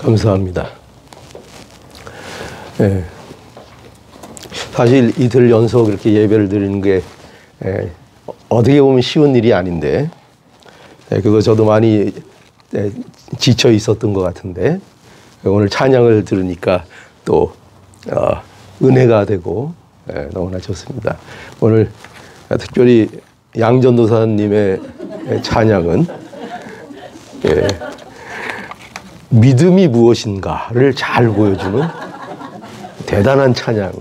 감사합니다. 예. 사실 이틀 연속 이렇게 예배를 드리는 게 어떻게 보면 쉬운 일이 아닌데, 그거 저도 많이 지쳐 있었던 것 같은데, 오늘 찬양을 들으니까 또 은혜가 되고 너무나 좋습니다. 오늘 특별히 양전도사님의 찬양은 믿음이 무엇인가를 잘 보여주는 대단한 찬양이었습니다.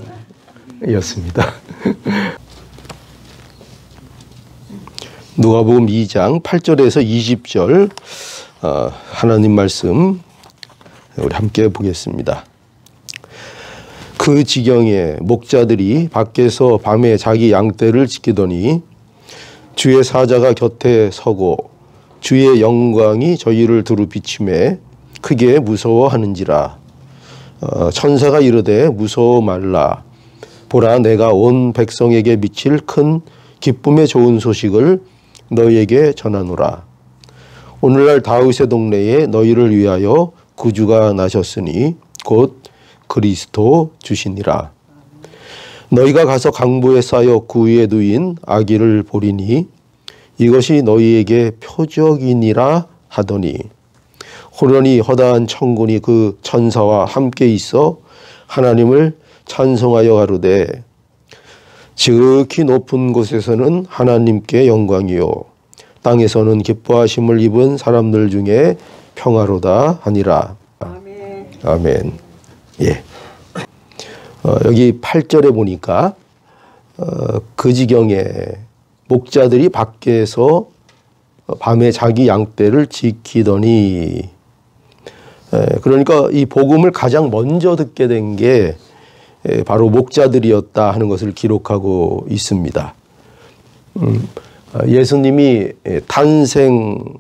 누가복음 2장 8절에서 20절 하나님 말씀 우리 함께 보겠습니다. 그 지경에 목자들이 밖에서 밤에 자기 양떼를 지키더니 주의 사자가 곁에 서고 주의 영광이 저희를 두루 비추매 크게 무서워하는지라. 천사가 이르되 무서워 말라. 보라, 내가 온 백성에게 미칠 큰 기쁨의 좋은 소식을 너희에게 전하노라. 오늘날 다윗의 동네에 너희를 위하여 구주가 나셨으니 곧 그리스도 주시니라. 너희가 가서 강보에 쌓여 그 위에 누인 아기를 보리니 이것이 너희에게 표적이니라 하더니 호련히 허다한 천군이 그 천사와 함께 있어 하나님을 찬송하여 가로되 지극히 높은 곳에서는 하나님께 영광이요 땅에서는 기뻐하심을 입은 사람들 중에 평화로다 하니라. 아멘. 아멘. 예. 여기 8절에 보니까 그 지경에 목자들이 밖에서 밤에 자기 양떼를 지키더니, 그러니까 이 복음을 가장 먼저 듣게 된 게 바로 목자들이었다 하는 것을 기록하고 있습니다. 예수님이 탄생하셨죠.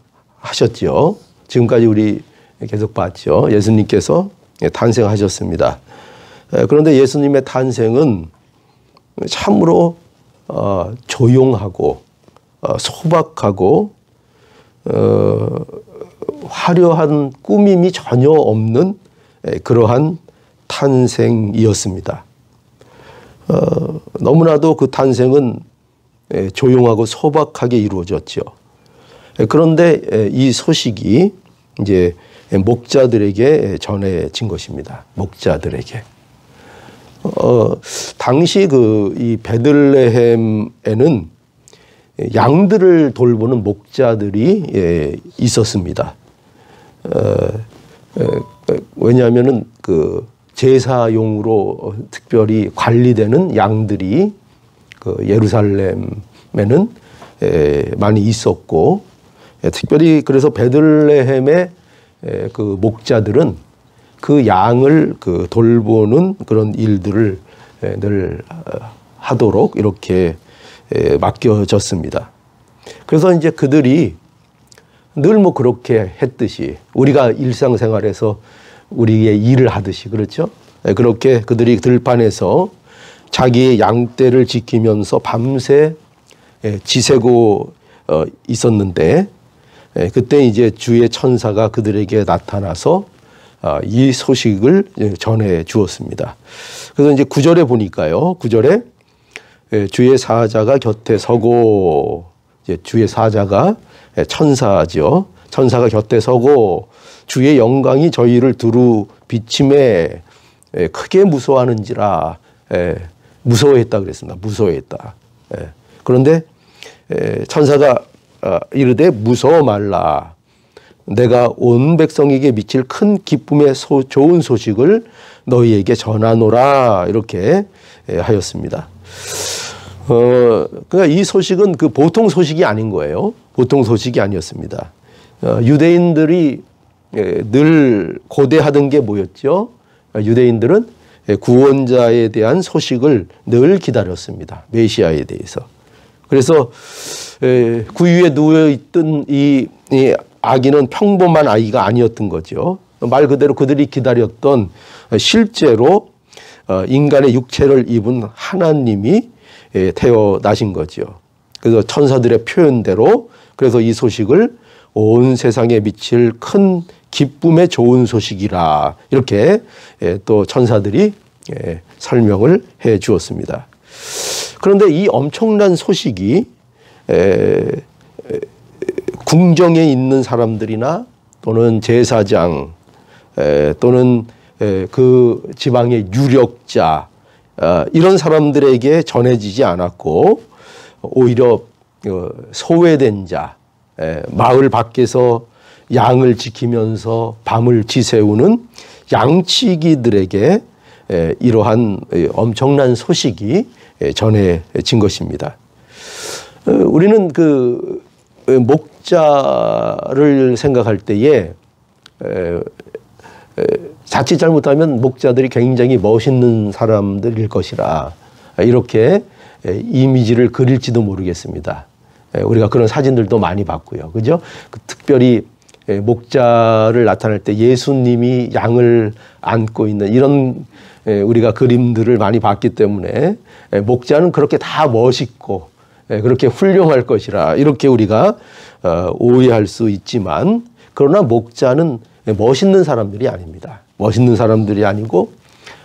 지금까지 우리 계속 봤죠. 예수님께서 탄생하셨습니다. 그런데 예수님의 탄생은 참으로 조용하고 소박하고 화려한 꾸밈이 전혀 없는 그러한 탄생이었습니다. 너무나도 그 탄생은 조용하고 소박하게 이루어졌죠. 그런데 이 소식이 이제 목자들에게 전해진 것입니다. 목자들에게. 당시 이 베들레헴에는 양들을 돌보는 목자들이 있었습니다. 왜냐하면은 그 제사용으로 특별히 관리되는 양들이 그 예루살렘에는 많이 있었고, 특별히 그래서 베들레헴의 그 목자들은 그 양을 그 돌보는 그런 일들을 늘 하도록 이렇게 맡겨졌습니다. 그래서 이제 그들이 늘 뭐 그렇게 했듯이 우리가 일상생활에서 우리의 일을 하듯이, 그렇죠? 그렇게 그들이 들판에서 자기의 양떼를 지키면서 밤새 지새고 있었는데, 그때 이제 주의 천사가 그들에게 나타나서 이 소식을 전해 주었습니다. 그래서 이제 9절에 보니까요. 9절에 주의 사자가 곁에 서고, 이제 주의 사자가 천사죠. 천사가 곁에 서고 주의 영광이 저희를 두루 비침에 크게 무서워하는지라. 무서워했다 그랬습니다. 무서워했다. 그런데 천사가 이르되 무서워 말라. 내가 온 백성에게 미칠 큰 기쁨의 좋은 소식을 너희에게 전하노라. 이렇게 하였습니다. 그러니까 이 소식은 그 보통 소식이 아닌 거예요. 보통 소식이 아니었습니다. 유대인들이 늘 고대하던 게 뭐였죠? 유대인들은 구원자에 대한 소식을 늘 기다렸습니다. 메시아에 대해서. 그래서 구유에 누워있던 이 아기는 평범한 아이가 아니었던 거죠. 말 그대로 그들이 기다렸던 실제로 인간의 육체를 입은 하나님이 태어나신 거죠. 그래서 천사들의 표현대로 그래서 이 소식을 온 세상에 미칠 큰 기쁨의 좋은 소식이라 이렇게 또 천사들이 설명을 해 주었습니다. 그런데 이 엄청난 소식이 궁정에 있는 사람들이나 또는 제사장 또는 그 지방의 유력자 이런 사람들에게 전해지지 않았고 오히려 소외된 자, 마을 밖에서 양을 지키면서 밤을 지새우는 양치기들에게 이러한 엄청난 소식이 전해진 것입니다. 우리는 그 목자를 생각할 때에 자칫 잘못하면 목자들이 굉장히 멋있는 사람들일 것이라 이렇게 이미지를 그릴지도 모르겠습니다. 우리가 그런 사진들도 많이 봤고요. 그죠? 특별히 목자를 나타낼 때 예수님이 양을 안고 있는 이런 우리가 그림들을 많이 봤기 때문에 목자는 그렇게 다 멋있고 그렇게 훌륭할 것이라 이렇게 우리가 오해할 수 있지만 그러나 목자는 멋있는 사람들이 아닙니다. 멋있는 사람들이 아니고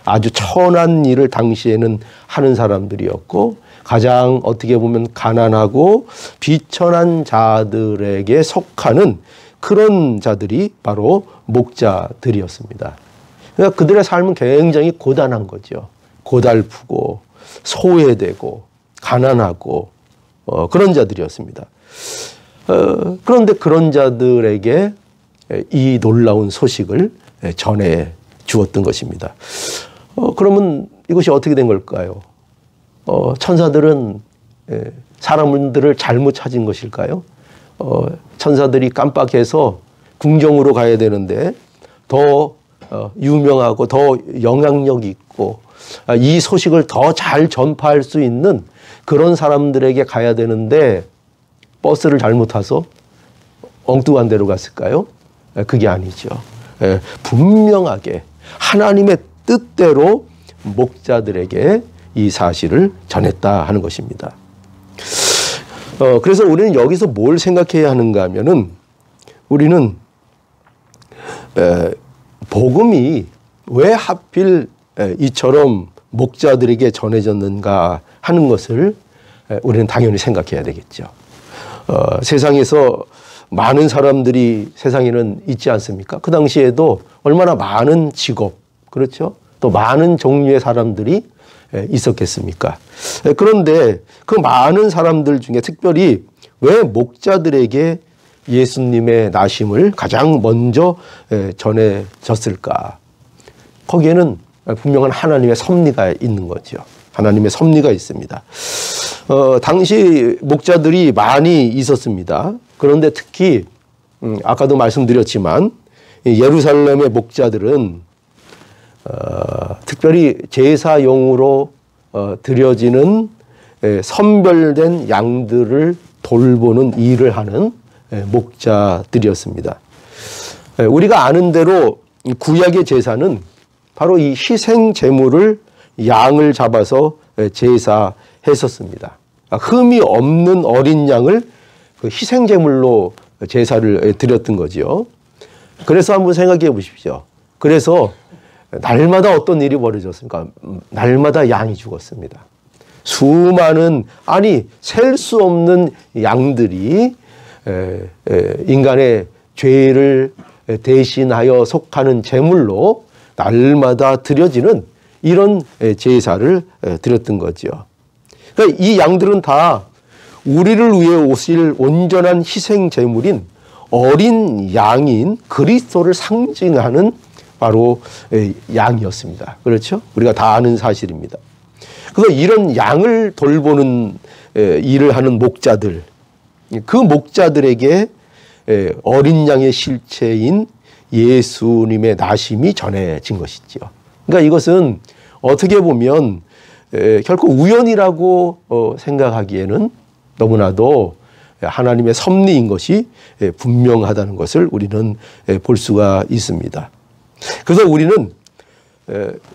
아주 천한 일을 당시에는 하는 사람들이었고 가장 어떻게 보면 가난하고 비천한 자들에게 속하는 그런 자들이 바로 목자들이었습니다. 그러니까 그들의 삶은 굉장히 고단한 거죠. 고달프고 소외되고 가난하고 그런 자들이었습니다. 그런데 그런 자들에게 이 놀라운 소식을 전해 주었던 것입니다. 그러면 이것이 어떻게 된 걸까요? 천사들은 사람들을 잘못 찾은 것일까요? 천사들이 깜빡해서 궁정으로 가야 되는데 더 유명하고 더 영향력 있고 이 소식을 더 잘 전파할 수 있는 그런 사람들에게 가야 되는데 버스를 잘못 타서 엉뚱한 데로 갔을까요? 그게 아니죠. 분명하게 하나님의 뜻대로 목자들에게 이 사실을 전했다 하는 것입니다. 그래서 우리는 여기서 뭘 생각해야 하는가 하면은 우리는 복음이 왜 하필 이처럼 목자들에게 전해졌는가 하는 것을 우리는 당연히 생각해야 되겠죠. 세상에서 많은 사람들이 세상에는 있지 않습니까? 그 당시에도 얼마나 많은 직업, 그렇죠? 또 많은 종류의 사람들이 있었겠습니까? 그런데 그 많은 사람들 중에 특별히 왜 목자들에게 예수님의 나심을 가장 먼저 전해졌을까? 거기에는 분명한 하나님의 섭리가 있는 거죠. 하나님의 섭리가 있습니다. 당시 목자들이 많이 있었습니다. 그런데 특히 아까도 말씀드렸지만 예루살렘의 목자들은 특별히 제사용으로 드려지는 선별된 양들을 돌보는 일을 하는 목자들이었습니다. 우리가 아는 대로 구약의 제사는 바로 이 희생 제물을 양을 잡아서 제사했었습니다. 흠이 없는 어린 양을 그 희생 제물로 제사를 드렸던 거죠. 그래서 한번 생각해 보십시오. 그래서 날마다 어떤 일이 벌어졌습니까? 날마다 양이 죽었습니다. 수많은, 아니 셀 수 없는 양들이 인간의 죄를 대신하여 속하는 제물로 날마다 드려지는 이런 제사를 드렸던 거죠. 그러니까 이 양들은 다 우리를 위해 오실 온전한 희생 제물인 어린 양인 그리스도를 상징하는 바로 양이었습니다. 그렇죠? 우리가 다 아는 사실입니다. 그래서 이런 양을 돌보는 일을 하는 목자들, 그 목자들에게 어린 양의 실체인 예수님의 나심이 전해진 것이죠. 그러니까 이것은 어떻게 보면 결코 우연이라고 생각하기에는 너무나도 하나님의 섭리인 것이 분명하다는 것을 우리는 볼 수가 있습니다. 그래서 우리는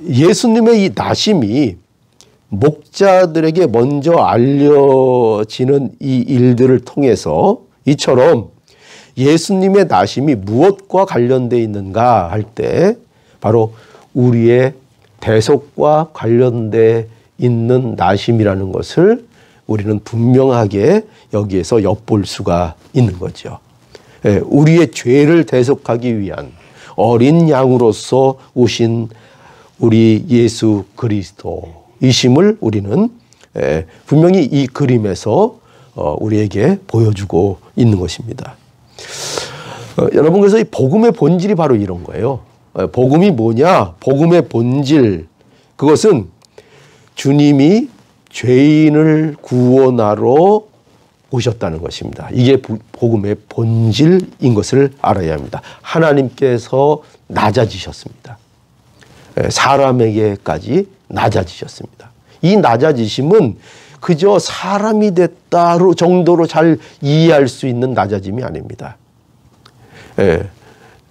예수님의 이 나심이 목자들에게 먼저 알려지는 이 일들을 통해서 이처럼 예수님의 나심이 무엇과 관련되어 있는가 할 때 바로 우리의 대속과 관련되어 있는 나심이라는 것을 우리는 분명하게 여기에서 엿볼 수가 있는 거죠. 우리의 죄를 대속하기 위한 어린 양으로서 오신 우리 예수 그리스도이심을 우리는 분명히 이 그림에서 우리에게 보여주고 있는 것입니다. 여러분, 그래서 이 복음의 본질이 바로 이런 거예요. 복음이 뭐냐? 복음의 본질, 그것은 주님이 죄인을 구원하러 오셨다는 것입니다. 이게 복음의 본질인 것을 알아야 합니다. 하나님께서 낮아지셨습니다. 사람에게까지 낮아지셨습니다. 이 낮아지심은 그저 사람이 됐다 정도로 잘 이해할 수 있는 낮아짐이 아닙니다.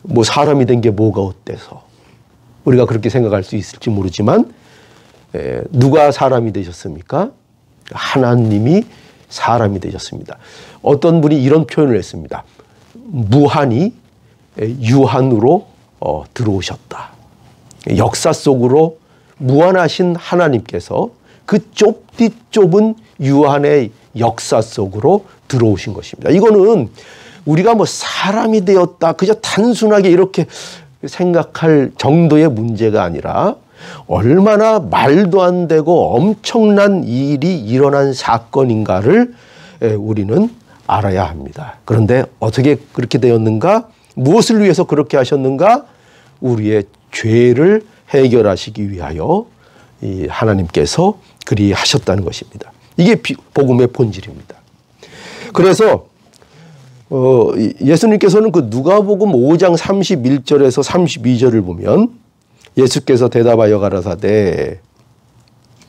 뭐 사람이 된 게 뭐가 어때서 우리가 그렇게 생각할 수 있을지 모르지만 누가 사람이 되셨습니까? 하나님이 사람이 되셨습니다. 어떤 분이 이런 표현을 했습니다. 무한이 유한으로 들어오셨다. 역사 속으로 무한하신 하나님께서 그 좁디 좁은 유한의 역사 속으로 들어오신 것입니다. 이거는 우리가 뭐 사람이 되었다 그저 단순하게 이렇게 생각할 정도의 문제가 아니라 얼마나 말도 안 되고 엄청난 일이 일어난 사건인가를 우리는 알아야 합니다. 그런데 어떻게 그렇게 되었는가? 무엇을 위해서 그렇게 하셨는가? 우리의 죄를 해결하시기 위하여 이 하나님께서 그리 하셨다는 것입니다. 이게 복음의 본질입니다. 그래서 예수님께서는 그 누가복음 5장 31절에서 32절을 보면 예수께서 대답하여 가라사대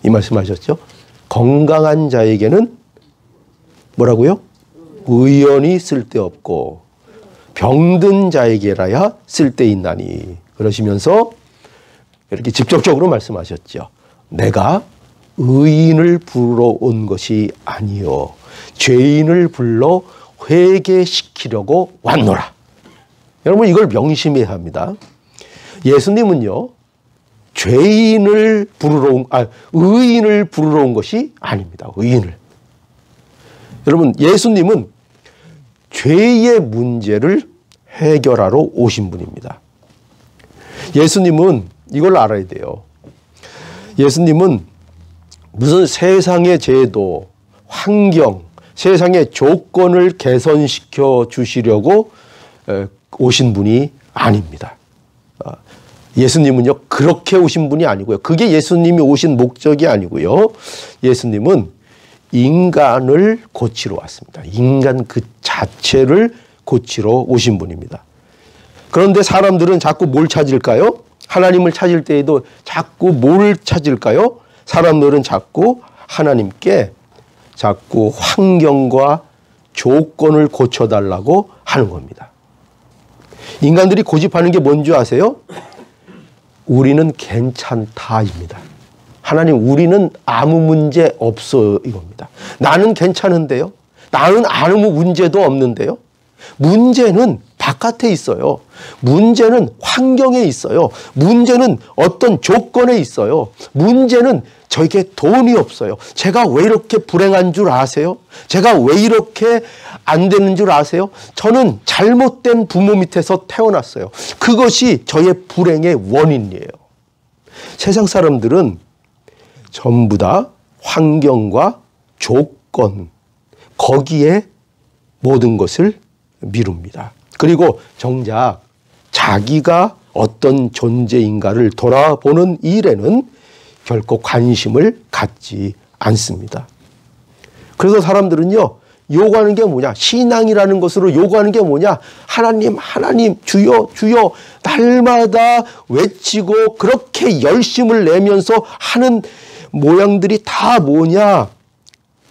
이 말씀하셨죠. 건강한 자에게는 뭐라고요? 의연이 쓸데없고 병든 자에게라야 쓸데있나니 그러시면서 이렇게 직접적으로 말씀하셨죠. 내가 의인을 부르러 온 것이 아니요 죄인을 불러 회개시키려고 왔노라. 여러분 이걸 명심해야 합니다. 예수님은요 의인을 부르러 온 것이 아닙니다. 의인을. 여러분 예수님은 죄의 문제를 해결하러 오신 분입니다. 예수님은 이걸 알아야 돼요. 예수님은 무슨 세상의 제도, 환경, 세상의 조건을 개선시켜 주시려고 오신 분이 아닙니다. 예수님은요 그렇게 오신 분이 아니고요. 그게 예수님이 오신 목적이 아니고요. 예수님은 인간을 고치러 왔습니다. 인간 그 자체를 고치러 오신 분입니다. 그런데 사람들은 자꾸 뭘 찾을까요? 하나님을 찾을 때에도 자꾸 뭘 찾을까요? 사람들은 자꾸 하나님께 자꾸 환경과 조건을 고쳐달라고 하는 겁니다. 인간들이 고집하는 게 뭔지 아세요? 우리는 괜찮다입니다. 하나님 우리는 아무 문제 없어요 이겁니다. 나는 괜찮은데요. 나는 아무 문제도 없는데요. 문제는 바깥에 있어요. 문제는 환경에 있어요. 문제는 어떤 조건에 있어요. 문제는 저에게 돈이 없어요. 제가 왜 이렇게 불행한 줄 아세요? 제가 왜 이렇게 안 되는 줄 아세요? 저는 잘못된 부모 밑에서 태어났어요. 그것이 저의 불행의 원인이에요. 세상 사람들은 전부 다 환경과 조건, 거기에 모든 것을 미룹니다. 그리고 정작 자기가 어떤 존재인가를 돌아보는 일에는 결코 관심을 갖지 않습니다. 그래서 사람들은요, 요구하는 게 뭐냐? 신앙이라는 것으로 요구하는 게 뭐냐? 하나님, 하나님, 주여, 주여, 날마다 외치고 그렇게 열심을 내면서 하는 모양들이 다 뭐냐?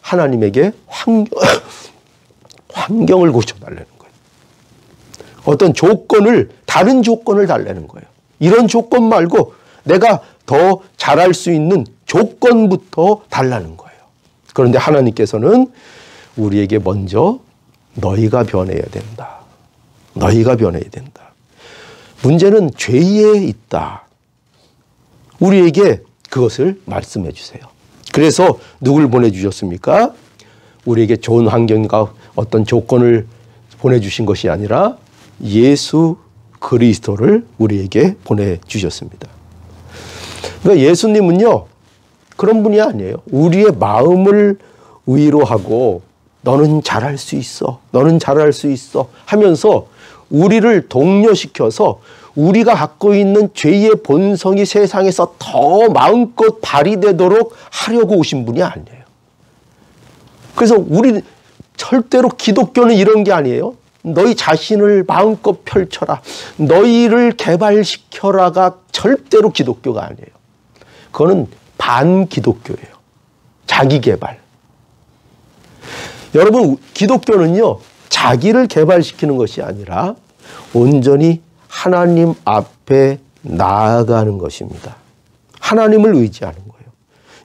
하나님에게 환경을 고쳐달라는 거예요. 어떤 조건을, 다른 조건을 달라는 거예요. 이런 조건 말고 내가 더 잘할 수 있는 조건부터 달라는 거예요. 그런데 하나님께서는 우리에게 먼저 너희가 변해야 된다. 너희가 변해야 된다. 문제는 죄에 있다. 우리에게 그것을 말씀해 주세요. 그래서 누굴 보내주셨습니까? 우리에게 좋은 환경과 어떤 조건을 보내주신 것이 아니라 예수 그리스도를 우리에게 보내주셨습니다. 그러니까 예수님은요, 그런 분이 아니에요. 우리의 마음을 위로하고 너는 잘할 수 있어. 너는 잘할 수 있어. 하면서 우리를 독려시켜서 우리가 갖고 있는 죄의 본성이 세상에서 더 마음껏 발휘되도록 하려고 오신 분이 아니에요. 그래서 우리 절대로 기독교는 이런 게 아니에요. 너희 자신을 마음껏 펼쳐라. 너희를 개발시켜라가 절대로 기독교가 아니에요. 그거는 반기독교예요. 자기개발. 여러분, 기독교는요, 자기를 개발시키는 것이 아니라 온전히 하나님 앞에 나아가는 것입니다. 하나님을 의지하는 거예요.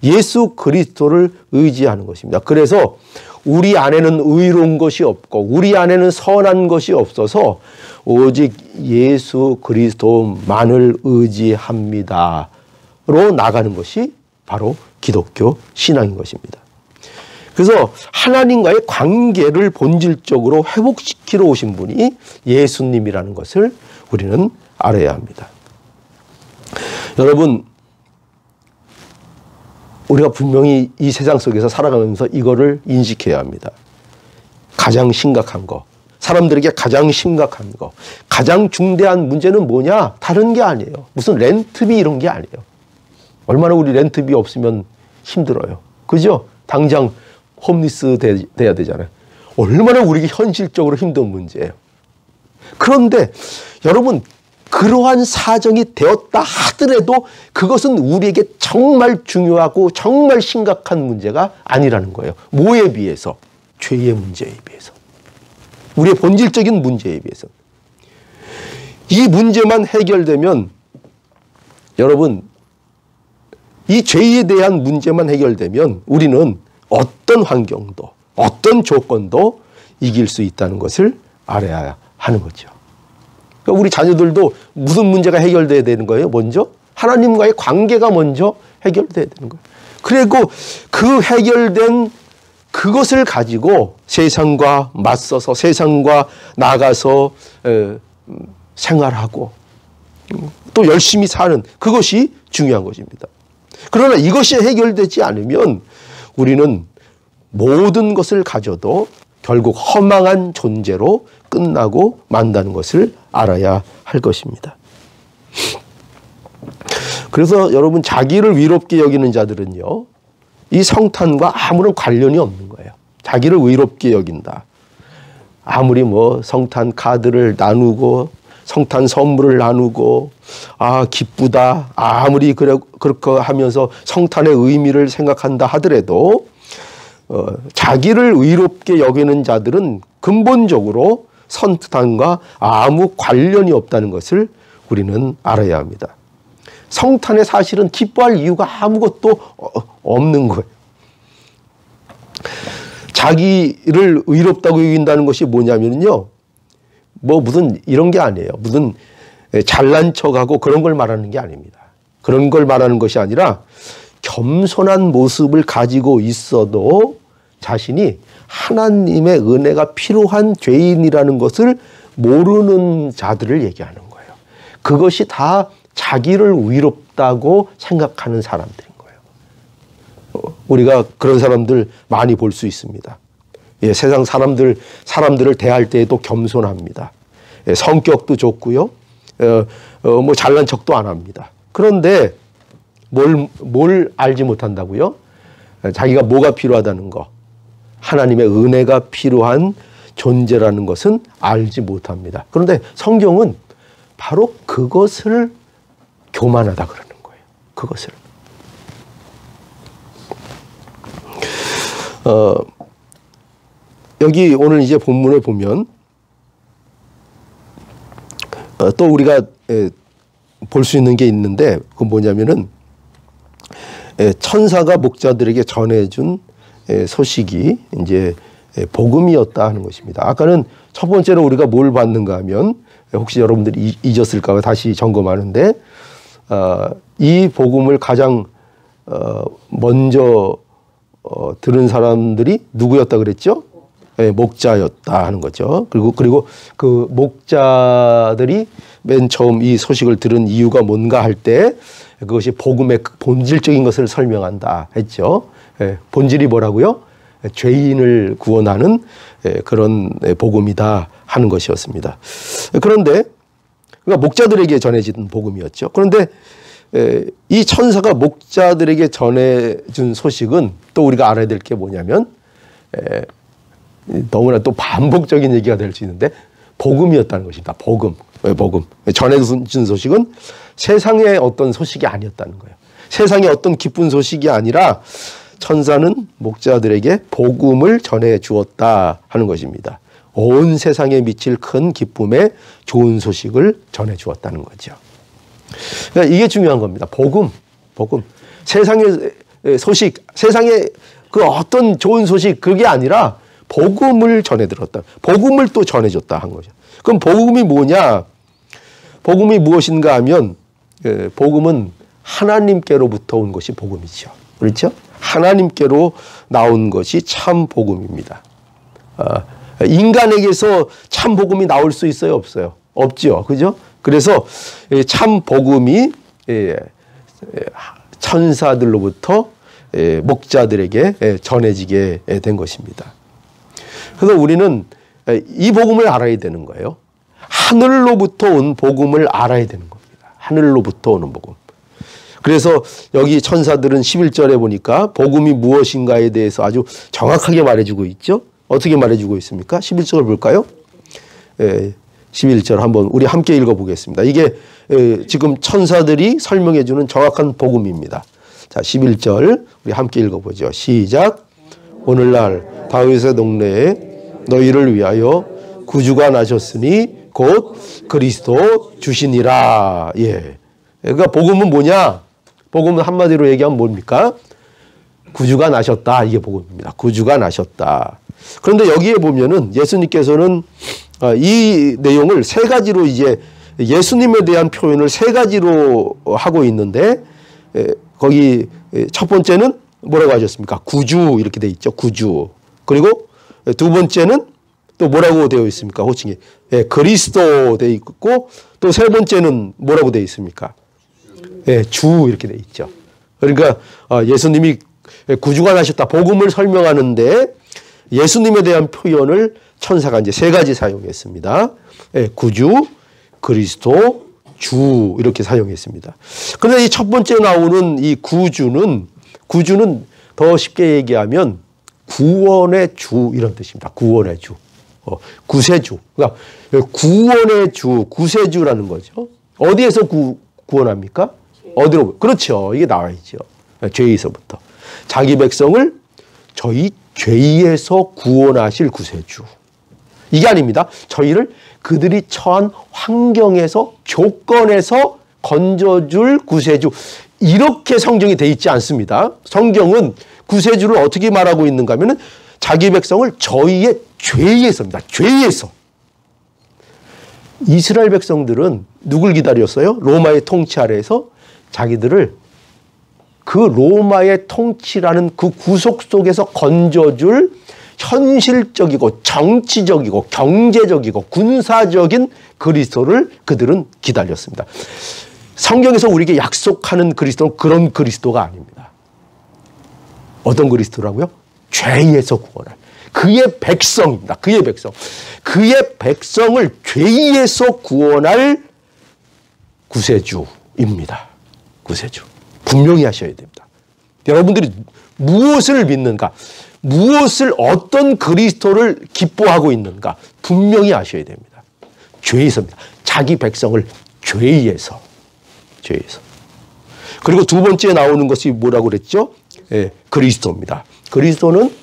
예수 그리스도를 의지하는 것입니다. 그래서 우리 안에는 의로운 것이 없고 우리 안에는 선한 것이 없어서 오직 예수 그리스도만을 의지합니다로 나가는 것이 바로 기독교 신앙인 것입니다. 그래서 하나님과의 관계를 본질적으로 회복시키러 오신 분이 예수님이라는 것을 우리는 알아야 합니다. 여러분, 우리가 분명히 이 세상 속에서 살아가면서 이거를 인식해야 합니다. 가장 심각한 거, 사람들에게 가장 심각한 거, 가장 중대한 문제는 뭐냐? 다른 게 아니에요. 무슨 렌트비 이런 게 아니에요. 얼마나 우리 렌트비 없으면 힘들어요. 그죠? 당장 홈리스 돼야 되잖아요. 얼마나 우리에게 현실적으로 힘든 문제예요. 그런데 여러분, 그러한 사정이 되었다 하더라도 그것은 우리에게 정말 중요하고 정말 심각한 문제가 아니라는 거예요. 뭐에 비해서? 죄의 문제에 비해서. 우리의 본질적인 문제에 비해서. 이 문제만 해결되면, 여러분, 이 죄에 대한 문제만 해결되면 우리는 어떤 환경도, 어떤 조건도 이길 수 있다는 것을 알아야 하는 거죠. 그러니까 우리 자녀들도 무슨 문제가 해결돼야 되는 거예요? 먼저 하나님과의 관계가 먼저 해결돼야 되는 거예요. 그리고 그 해결된 그것을 가지고 세상과 맞서서 세상과 나가서 생활하고 또 열심히 사는 그것이 중요한 것입니다. 그러나 이것이 해결되지 않으면 우리는 모든 것을 가져도 결국 허망한 존재로 끝나고 만다는 것을 알아야 할 것입니다. 그래서 여러분, 자기를 위롭게 여기는 자들은요, 이 성탄과 아무런 관련이 없는 거예요. 자기를 위롭게 여긴다. 아무리 뭐 성탄 카드를 나누고 성탄 선물을 나누고 기쁘다. 아무리 그렇게 하면서 성탄의 의미를 생각한다 하더라도 자기를 의롭게 여기는 자들은 근본적으로 성탄과 아무 관련이 없다는 것을 우리는 알아야 합니다. 성탄에 사실은 기뻐할 이유가 아무것도 없는 거예요. 자기를 의롭다고 여긴다는 것이 뭐냐면요, 뭐 무슨 이런 게 아니에요. 무슨 잘난 척하고 그런 걸 말하는 게 아닙니다. 그런 걸 말하는 것이 아니라 겸손한 모습을 가지고 있어도 자신이 하나님의 은혜가 필요한 죄인이라는 것을 모르는 자들을 얘기하는 거예요. 그것이 다 자기를 위롭다고 생각하는 사람들인 거예요. 우리가 그런 사람들 많이 볼 수 있습니다. 예, 세상 사람들을 대할 때에도 겸손합니다. 예, 성격도 좋고요. 뭐 잘난 척도 안 합니다. 그런데 뭘 알지 못한다고요? 자기가 뭐가 필요하다는 거, 하나님의 은혜가 필요한 존재라는 것은 알지 못합니다. 그런데 성경은 바로 그것을 교만하다 그러는 거예요. 그것을. 여기 오늘 이제 본문을 보면 또 우리가 볼 수 있는 게 있는데, 그건 뭐냐면은 천사가 목자들에게 전해준 소식이 이제 복음이었다 하는 것입니다. 아까는 첫 번째로 우리가 뭘 받는가 하면 혹시 여러분들이 잊었을까 봐 다시 점검하는데 이 복음을 가장 먼저 들은 사람들이 누구였다 그랬죠? 목자였다 하는 거죠. 그리고 그 목자들이 맨 처음 이 소식을 들은 이유가 뭔가 할 때 그것이 복음의 본질적인 것을 설명한다 했죠. 본질이 뭐라고요? 죄인을 구원하는 그런 복음이다 하는 것이었습니다. 그런데 그러니까 목자들에게 전해진 복음이었죠. 그런데 이 천사가 목자들에게 전해준 소식은 또 우리가 알아야 될 게 뭐냐면 너무나 또 반복적인 얘기가 될 수 있는데 복음이었다는 것입니다. 복음. 전해준 소식은 세상의 어떤 소식이 아니었다는 거예요. 세상의 어떤 기쁜 소식이 아니라 천사는 목자들에게 복음을 전해 주었다 하는 것입니다. 온 세상에 미칠 큰 기쁨의 좋은 소식을 전해 주었다는 거죠. 그러니까 이게 중요한 겁니다. 복음. 세상의 소식, 세상의 그 어떤 좋은 소식 그게 아니라 복음을 전해 들었다. 복음을 또 전해줬다 한 거죠. 그럼 복음이 뭐냐? 복음이 무엇인가 하면 복음은 하나님께로부터 온 것이 복음이죠. 그렇죠? 하나님께로 나온 것이 참 복음입니다. 인간에게서 참 복음이 나올 수 있어요? 없어요? 없죠. 그죠? 그래서 참 복음이 천사들로부터 목자들에게 전해지게 된 것입니다. 그래서 우리는 이 복음을 알아야 되는 거예요. 하늘로부터 온 복음을 알아야 되는 겁니다. 하늘로부터 오는 복음. 그래서 여기 천사들은 11절에 보니까 복음이 무엇인가에 대해서 아주 정확하게 말해주고 있죠. 어떻게 말해주고 있습니까? 11절을 볼까요? 11절 한번 우리 함께 읽어보겠습니다. 이게 지금 천사들이 설명해주는 정확한 복음입니다. 자, 11절 우리 함께 읽어보죠. 시작. 오늘날 다윗의 동네에 너희를 위하여 구주가 나셨으니 곧 그리스도 주시니라. 예. 그러니까 복음은 뭐냐? 복음은 한마디로 얘기하면 뭡니까? 구주가 나셨다. 이게 복음입니다. 구주가 나셨다. 그런데 여기에 보면은 예수님께서는 이 내용을 세 가지로 이제 예수님에 대한 표현을 세 가지로 하고 있는데 거기 첫 번째는 뭐라고 하셨습니까? 구주 이렇게 돼 있죠. 구주. 그리고 두 번째는 또 뭐라고 되어 있습니까? 호칭이 그리스도 되어 있고 또 세 번째는 뭐라고 되어 있습니까? 주 이렇게 되어 있죠. 그러니까 예수님이 구주가 나셨다. 복음을 설명하는데 예수님에 대한 표현을 천사가 이제 세 가지 사용했습니다. 구주, 그리스도, 주 이렇게 사용했습니다. 그런데 이 첫 번째 나오는 이 구주는 더 쉽게 얘기하면 구원의 주 이런 뜻입니다. 구원의 주. 구세주. 그러니까 구원의 주, 구세주라는 거죠. 어디에서 구원합니까? 어디로? 그렇죠. 이게 나와 있죠. 죄에서부터. 자기 백성을 저희 죄에서 구원하실 구세주. 이게 아닙니다. 저희를 그들이 처한 환경에서 조건에서 건져줄 구세주. 이렇게 성경이 돼 있지 않습니다. 성경은 구세주를 어떻게 말하고 있는가 하면은 자기 백성을 저희의 죄에서입니다. 죄에서. 이스라엘 백성들은 누굴 기다렸어요? 로마의 통치 아래에서 자기들을 그 로마의 통치라는 그 구속 속에서 건져줄 현실적이고 정치적이고 경제적이고 군사적인 그리스도를 그들은 기다렸습니다. 성경에서 우리에게 약속하는 그리스도는 그런 그리스도가 아닙니다. 어떤 그리스도라고요? 죄에서 구원할 그의 백성입니다. 그의 백성. 그의 백성을 죄에서 구원할 구세주입니다. 구세주. 분명히 하셔야 됩니다. 여러분들이 무엇을 믿는가? 무엇을 어떤 그리스도를 기뻐하고 있는가? 분명히 아셔야 됩니다. 죄에서입니다. 자기 백성을 죄에서. 그리고 두 번째 나오는 것이 뭐라고 그랬죠? 그리스도입니다. 그리스도는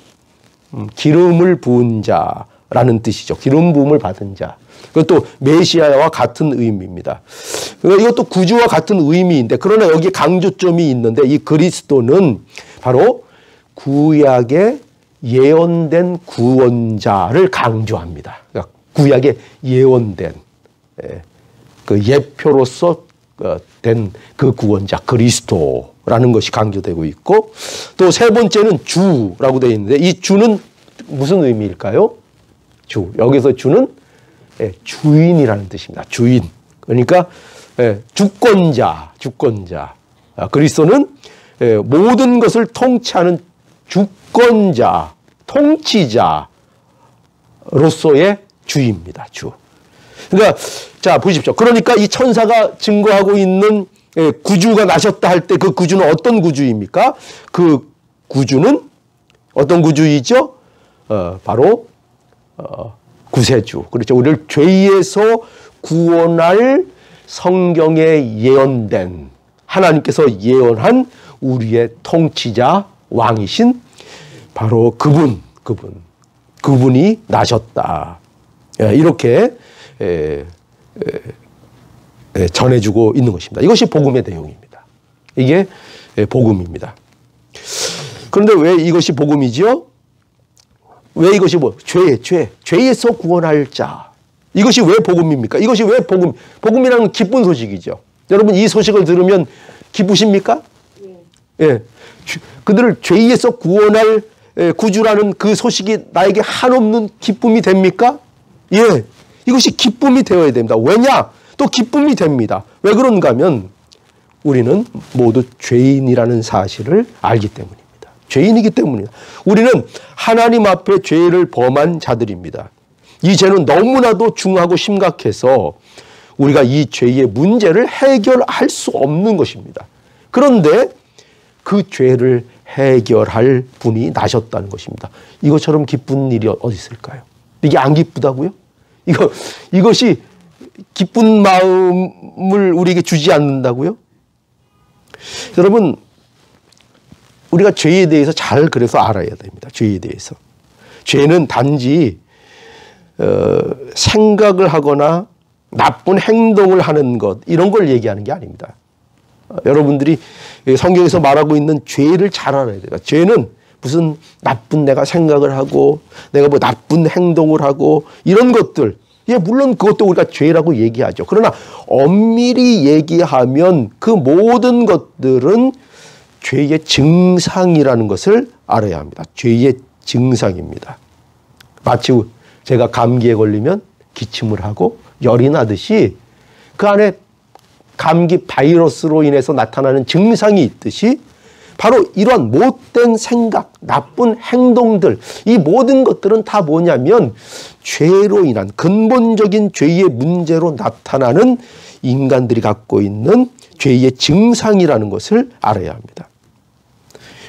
기름을 부은 자라는 뜻이죠. 기름 부음을 받은 자. 그것도 메시아와 같은 의미입니다. 이것도 구주와 같은 의미인데 그러나 여기에 강조점이 있는데 이 그리스도는 바로 구약의 예언된 구원자를 강조합니다. 그러니까 구약에 예언된 그 예표로서 된 그 구원자 그리스도라는 것이 강조되고 있고, 또 세 번째는 주라고 되어 있는데 이 주는 무슨 의미일까요? 주. 여기서 주는 주인이라는 뜻입니다. 주인. 그러니까 주권자. 그리스도는 모든 것을 통치하는 주권자, 통치자로서의 주입니다. 주. 그러니까 자 보십시오. 그러니까 이 천사가 증거하고 있는 구주가 나셨다 할 때 그 구주는 어떤 구주입니까? 그 구주는 어떤 구주이죠? 바로 구세주. 그렇죠. 우리를 죄에서 구원할 성경에 예언된, 하나님께서 예언한 우리의 통치자 왕이신 바로 그분이 나셨다. 이렇게 전해주고 있는 것입니다. 이것이 복음의 내용입니다. 이게 복음입니다. 그런데 왜 이것이 복음이죠? 왜 이것이 죄에서 구원할 자. 이것이 왜 복음입니까? 이것이 왜 복음이라는 기쁜 소식이죠. 여러분 이 소식을 들으면 기쁘십니까? 예. 그들을 죄에서 구원할 구주라는 그 소식이 나에게 한없는 기쁨이 됩니까? 예. 이것이 기쁨이 되어야 됩니다. 왜냐? 또 기쁨이 됩니다. 왜 그런가 하면 우리는 모두 죄인이라는 사실을 알기 때문입니다. 죄인이기 때문입니다. 우리는 하나님 앞에 죄를 범한 자들입니다. 이 죄는 너무나도 중하고 심각해서 우리가 이 죄의 문제를 해결할 수 없는 것입니다. 그런데 그 죄를 해결할 분이 나셨다는 것입니다. 이것처럼 기쁜 일이 어디 있을까요? 이게 안 기쁘다고요? 이것이 기쁜 마음을 우리에게 주지 않는다고요? 여러분, 우리가 죄에 대해서 잘 그래서 알아야 됩니다. 죄에 대해서. 죄는 단지 생각을 하거나 나쁜 행동을 하는 것, 이런 걸 얘기하는 게 아닙니다. 여러분들이 성경에서 말하고 있는 죄를 잘 알아야 돼요. 죄는 무슨 나쁜 내가 생각을 하고 내가 뭐 나쁜 행동을 하고 이런 것들, 예, 물론 그것도 우리가 죄라고 얘기하죠. 그러나 엄밀히 얘기하면 그 모든 것들은 죄의 증상이라는 것을 알아야 합니다. 죄의 증상입니다. 마치 제가 감기에 걸리면 기침을 하고 열이 나듯이 그 안에 감기 바이러스로 인해서 나타나는 증상이 있듯이 바로 이런 못된 생각, 나쁜 행동들, 이 모든 것들은 다 뭐냐면 죄로 인한 근본적인 죄의 문제로 나타나는 인간들이 갖고 있는 죄의 증상이라는 것을 알아야 합니다.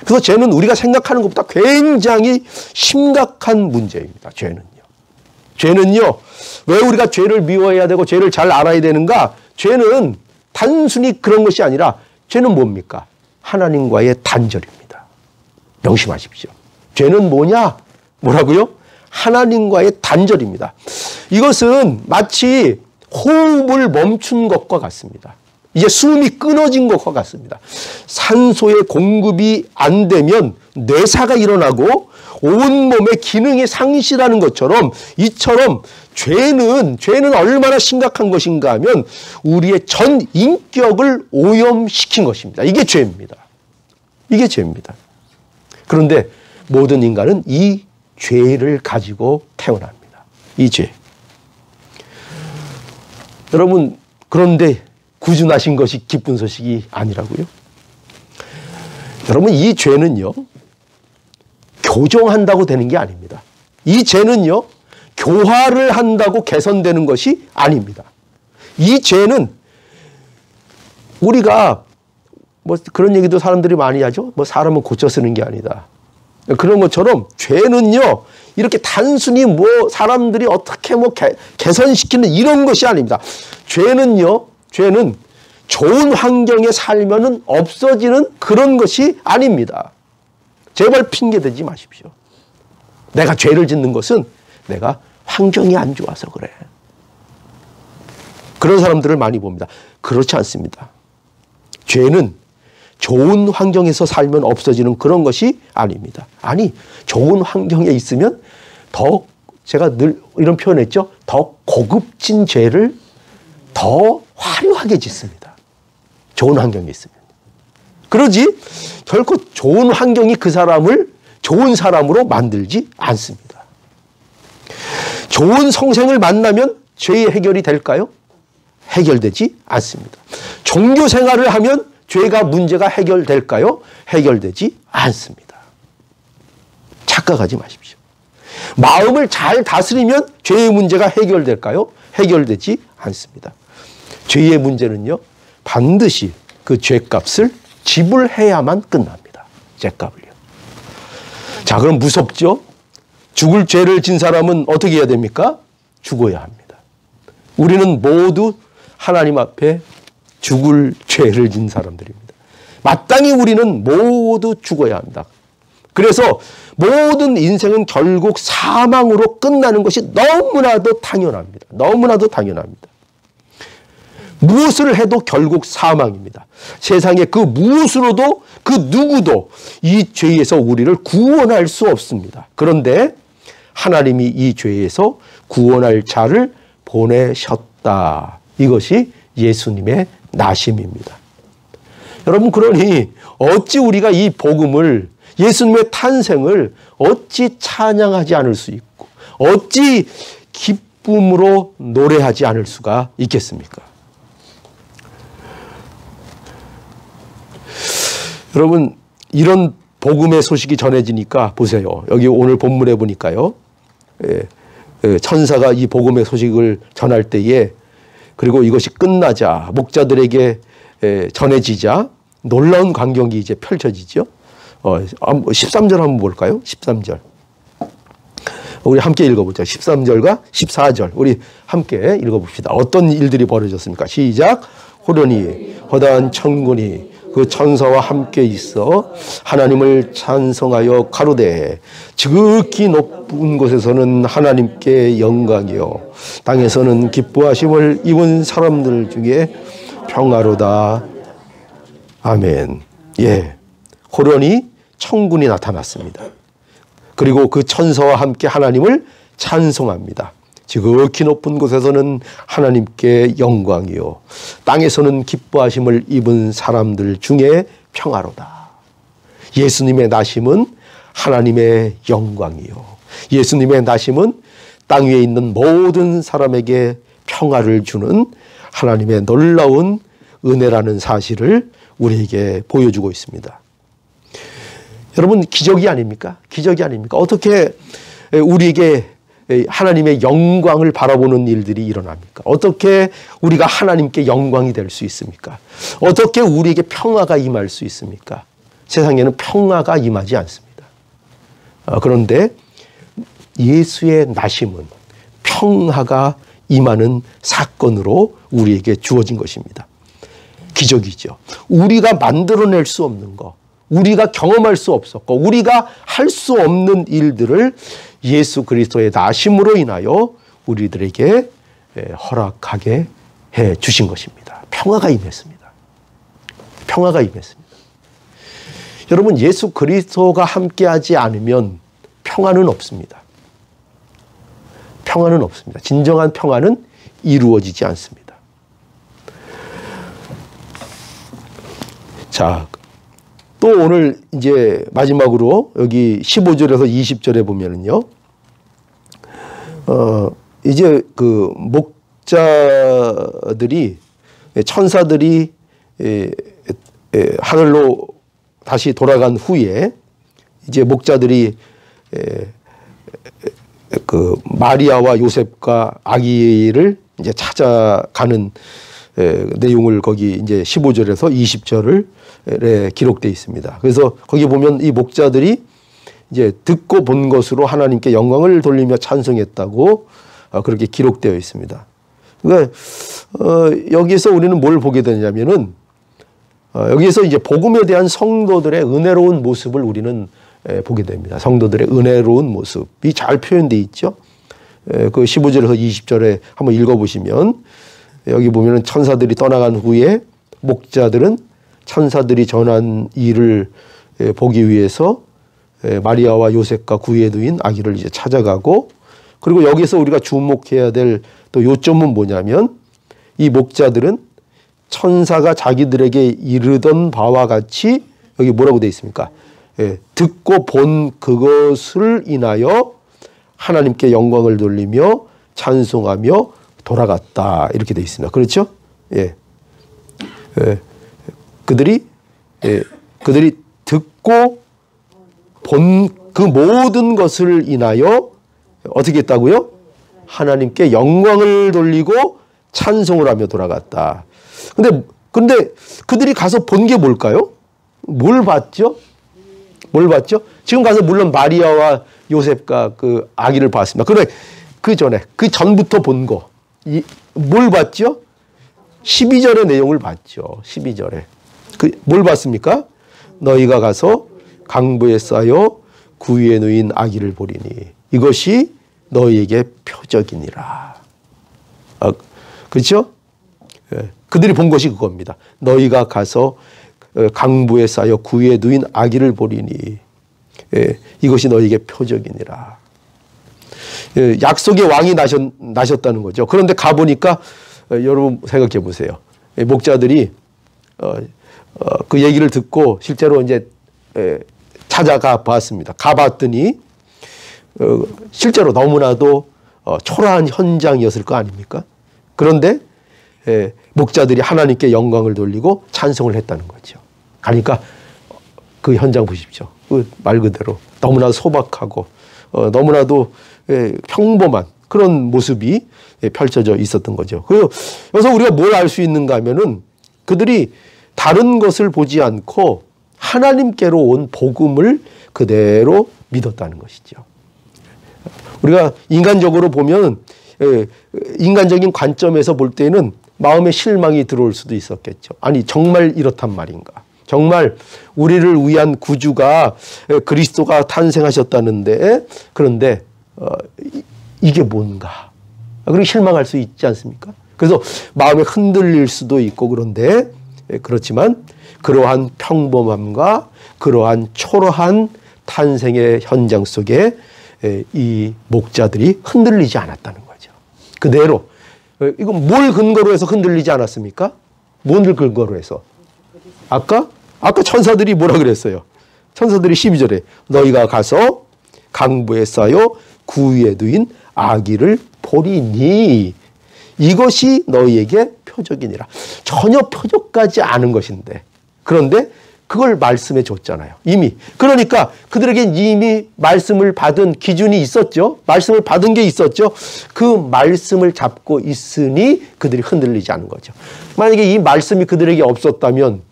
그래서 죄는 우리가 생각하는 것보다 굉장히 심각한 문제입니다. 죄는요, 왜 우리가 죄를 미워해야 되고 죄를 잘 알아야 되는가? 죄는 단순히 그런 것이 아니라 죄는 뭡니까? 하나님과의 단절입니다. 명심하십시오. 죄는 뭐냐? 뭐라고요? 하나님과의 단절입니다. 이것은 마치 호흡을 멈춘 것과 같습니다. 이제 숨이 끊어진 것과 같습니다. 산소의 공급이 안 되면 뇌사가 일어나고 온몸의 기능이 상실하는 것처럼 이처럼 죄는 얼마나 심각한 것인가 하면 우리의 전 인격을 오염시킨 것입니다. 이게 죄입니다. 이게 죄입니다. 그런데 모든 인간은 이 죄를 가지고 태어납니다. 이 죄. 여러분, 그런데 구준하신 것이 기쁜 소식이 아니라고요? 여러분, 이 죄는요, 교정한다고 되는 게 아닙니다. 이 죄는요, 교화를 한다고 개선되는 것이 아닙니다. 이 죄는 우리가 뭐 그런 얘기도 사람들이 많이 하죠. 뭐 사람은 고쳐 쓰는 게 아니다. 그런 것처럼 죄는요, 이렇게 단순히 뭐 사람들이 어떻게 뭐 개선시키는 이런 것이 아닙니다. 죄는 좋은 환경에 살면은 없어지는 그런 것이 아닙니다. 제발 핑계대지 마십시오. 내가 죄를 짓는 것은 내가 환경이 안 좋아서 그래. 그런 사람들을 많이 봅니다. 그렇지 않습니다. 죄는 좋은 환경에서 살면 없어지는 그런 것이 아닙니다. 아니, 좋은 환경에 있으면 더, 제가 늘 이런 표현했죠. 더 고급진 죄를 더 화려하게 짓습니다. 좋은 환경에 있으면. 그러지 결코 좋은 환경이 그 사람을 좋은 사람으로 만들지 않습니다. 좋은 성생을 만나면 죄의 해결이 될까요? 해결되지 않습니다. 종교 생활을 하면 죄가 문제가 해결될까요? 해결되지 않습니다. 착각하지 마십시오. 마음을 잘 다스리면 죄의 문제가 해결될까요? 해결되지 않습니다. 죄의 문제는요, 반드시 그 죄값을 지불해야만 끝납니다. 죄값을요. 자, 그럼 무섭죠? 죽을 죄를 진 사람은 어떻게 해야 됩니까? 죽어야 합니다. 우리는 모두 하나님 앞에 죽을 죄를 진 사람들입니다. 마땅히 우리는 모두 죽어야 합니다. 그래서 모든 인생은 결국 사망으로 끝나는 것이 너무나도 당연합니다. 너무나도 당연합니다. 무엇을 해도 결국 사망입니다. 세상에 그 무엇으로도 그 누구도 이 죄에서 우리를 구원할 수 없습니다. 그런데 하나님이 이 죄에서 구원할 자를 보내셨다. 이것이 예수님의 나심입니다. 여러분, 그러니 어찌 우리가 이 복음을, 예수님의 탄생을 어찌 찬양하지 않을 수 있고 어찌 기쁨으로 노래하지 않을 수가 있겠습니까? 여러분, 이런 복음의 소식이 전해지니까 보세요. 여기 오늘 본문에 보니까요. 천사가 이 복음의 소식을 전할 때에, 그리고 이것이 끝나자 목자들에게 전해지자 놀라운 광경이 이제 펼쳐지죠. 13절 한번 볼까요? 13절. 우리 함께 읽어보죠. 13절과 14절. 우리 함께 읽어봅시다. 어떤 일들이 벌어졌습니까? 시작. 호련히 허다한 천군이 그 천사와 함께 있어 하나님을 찬송하여 가로되 지극히 높은 곳에서는 하나님께 영광이요 땅에서는 기뻐하심을 입은 사람들 중에 평화로다. 아멘. 예, 호련히 천군이 나타났습니다. 그리고 그 천사와 함께 하나님을 찬송합니다. 지극히 높은 곳에서는 하나님께 영광이요 땅에서는 기뻐하심을 입은 사람들 중에 평화로다. 예수님의 나심은 하나님의 영광이요 예수님의 나심은 땅 위에 있는 모든 사람에게 평화를 주는 하나님의 놀라운 은혜라는 사실을 우리에게 보여주고 있습니다. 여러분, 기적이 아닙니까? 기적이 아닙니까? 어떻게 우리에게 하나님의 영광을 바라보는 일들이 일어납니까? 어떻게 우리가 하나님께 영광이 될 수 있습니까? 어떻게 우리에게 평화가 임할 수 있습니까? 세상에는 평화가 임하지 않습니다. 그런데 예수의 나심은 평화가 임하는 사건으로 우리에게 주어진 것입니다. 기적이죠. 우리가 만들어낼 수 없는 것, 우리가 경험할 수 없었고 우리가 할 수 없는 일들을 예수 그리스도의 나심으로 인하여 우리들에게 허락하게 해 주신 것입니다. 평화가 임했습니다. 평화가 임했습니다. 여러분, 예수 그리스도가 함께하지 않으면 평화는 없습니다. 평화는 없습니다. 진정한 평화는 이루어지지 않습니다. 자, 또 오늘 이제 마지막으로 여기 15절에서 20절에 보면은요, 이제 그 목자들이, 천사들이 하늘로 다시 돌아간 후에 이제 목자들이 그 마리아와 요셉과 아기를 이제 찾아가는 내용을 거기 이제 15절에서 20절에 기록되어 있습니다. 그래서 거기 보면 이 목자들이 이제 듣고 본 것으로 하나님께 영광을 돌리며 찬송했다고 그렇게 기록되어 있습니다. 그러니까 여기서 우리는 뭘 보게 되냐면은 여기에서 이제 복음에 대한 성도들의 은혜로운 모습을 우리는 보게 됩니다. 성도들의 은혜로운 모습이 잘 표현되어 있죠. 그 15절에서 20절에 한번 읽어보시면 여기 보면은 천사들이 떠나간 후에 목자들은 천사들이 전한 일을 보기 위해서 마리아와 요셉과 구유에 누인 아기를 이제 찾아가고, 그리고 여기서 우리가 주목해야 될 또 요점은 뭐냐면, 이 목자들은 천사가 자기들에게 이르던 바와 같이, 여기 뭐라고 되어 있습니까? 듣고 본 그것을 인하여 하나님께 영광을 돌리며 찬송하며 돌아갔다, 이렇게 되어 있습니다. 그렇죠? 그들이 듣고 본 그 모든 것을 인하여 어떻게 했다고요? 하나님께 영광을 돌리고 찬송을 하며 돌아갔다. 근데 그들이 가서 본 게 뭘까요? 뭘 봤죠? 뭘 봤죠? 지금 가서 물론 마리아와 요셉과 그 아기를 봤습니다. 그런데 그 전부터 본 거, 뭘 봤죠? 12절의 내용을 봤죠. 12절에. 뭘 봤습니까? 너희가 가서 강부에 쌓여 구유에 누인 아기를 보리니 이것이 너희에게 표적이니라. 그렇죠? 그들이 본 것이 그겁니다. 너희가 가서 강부에 쌓여 구유에 누인 아기를 보리니 이것이 너희에게 표적이니라. 약속의 왕이 나셨다는 거죠. 그런데 가보니까 여러분 생각해 보세요. 목자들이 그 얘기를 듣고 실제로 이제 찾아가 봤습니다. 가봤더니 실제로 너무나도 초라한 현장이었을 거 아닙니까? 그런데 목자들이 하나님께 영광을 돌리고 찬송을 했다는 거죠. 그러니까 그 현장 보십시오. 말 그대로 너무나도 소박하고 너무나도 평범한 그런 모습이 펼쳐져 있었던 거죠. 그래서 우리가 뭘 알 수 있는가 하면은 그들이 다른 것을 보지 않고 하나님께로 온 복음을 그대로 믿었다는 것이죠. 우리가 인간적으로 보면 인간적인 관점에서 볼 때는 마음에 실망이 들어올 수도 있었겠죠. 아니 정말 이렇단 말인가? 정말 우리를 위한 구주가 그리스도가 탄생하셨다는데 그런데 이게 뭔가? 그리고 실망할 수 있지 않습니까? 그래서 마음에 흔들릴 수도 있고 그런데 그렇지만 그러한 평범함과 그러한 초라한 탄생의 현장 속에 이 목자들이 흔들리지 않았다는 거죠. 그대로. 이건 뭘 근거로 해서 흔들리지 않았습니까? 뭔을 근거로 해서? 아까 천사들이 뭐라 그랬어요? 천사들이 12절에 너희가 가서 강부에 쌓여 구유에 누인 아기를 보리니 이것이 너희에게 표적이니라. 전혀 표적까지 않은 것인데 그런데 그걸 말씀해 줬잖아요. 이미. 그러니까 그들에겐 이미 말씀을 받은 기준이 있었죠. 말씀을 받은 게 있었죠. 그 말씀을 잡고 있으니 그들이 흔들리지 않은 거죠. 만약에 이 말씀이 그들에게 없었다면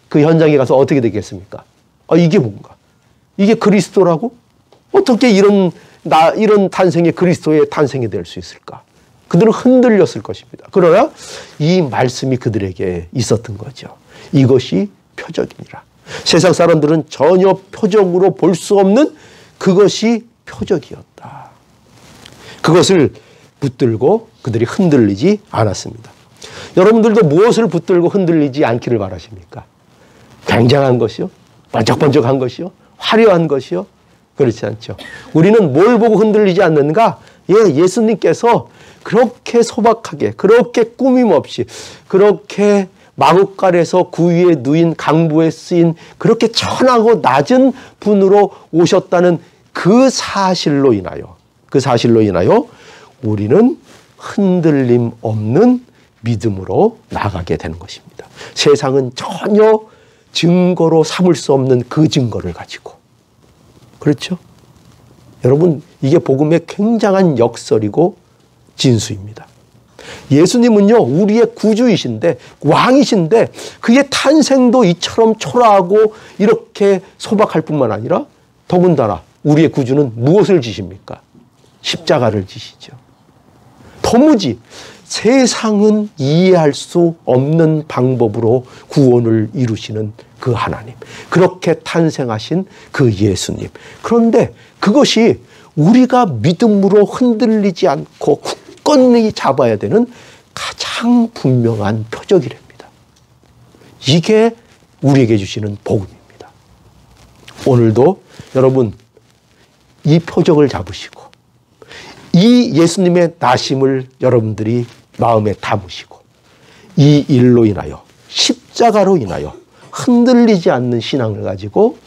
그 현장에 가서 어떻게 되겠습니까? 이게 뭔가? 이게 그리스도라고? 어떻게 이런 탄생의 그리스도의 탄생이 될 수 있을까? 그들은 흔들렸을 것입니다. 그러나 이 말씀이 그들에게 있었던 거죠. 이것이 표적이니라. 세상 사람들은 전혀 표적으로 볼 수 없는 그것이 표적이었다. 그것을 붙들고 그들이 흔들리지 않았습니다. 여러분들도 무엇을 붙들고 흔들리지 않기를 바라십니까? 굉장한 것이요? 번쩍번쩍한 것이요? 화려한 것이요? 그렇지 않죠. 우리는 뭘 보고 흔들리지 않는가? 예수님께서 그렇게 소박하게, 그렇게 꾸밈 없이, 그렇게 마구간에서 구유에 누인 강부에 쓰인 그렇게 천하고 낮은 분으로 오셨다는 그 사실로 인하여 우리는 흔들림 없는 믿음으로 나가게 되는 것입니다. 세상은 전혀 증거로 삼을 수 없는 그 증거를 가지고. 그렇죠? 여러분, 이게 복음의 굉장한 역설이고 진수입니다. 예수님은요, 우리의 구주이신데, 왕이신데, 그의 탄생도 이처럼 초라하고 이렇게 소박할 뿐만 아니라, 더군다나 우리의 구주는 무엇을 지십니까? 십자가를 지시죠. 도무지 세상은 이해할 수 없는 방법으로 구원을 이루시는 그 하나님. 그렇게 탄생하신 그 예수님. 그런데 그것이 우리가 믿음으로 흔들리지 않고 굳건히 잡아야 되는 가장 분명한 표적이랍니다. 이게 우리에게 주시는 복음입니다. 오늘도 여러분 이 표적을 잡으시고 이 예수님의 나심을 여러분들이 마음에 담으시고 이 일로 인하여 십자가로 인하여 흔들리지 않는 신앙을 가지고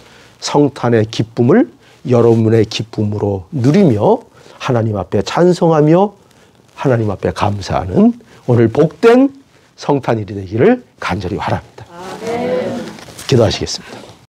성탄의 기쁨을 여러분의 기쁨으로 누리며 하나님 앞에 찬송하며 하나님 앞에 감사하는 오늘 복된 성탄일이 되기를 간절히 바랍니다. 기도하시겠습니다.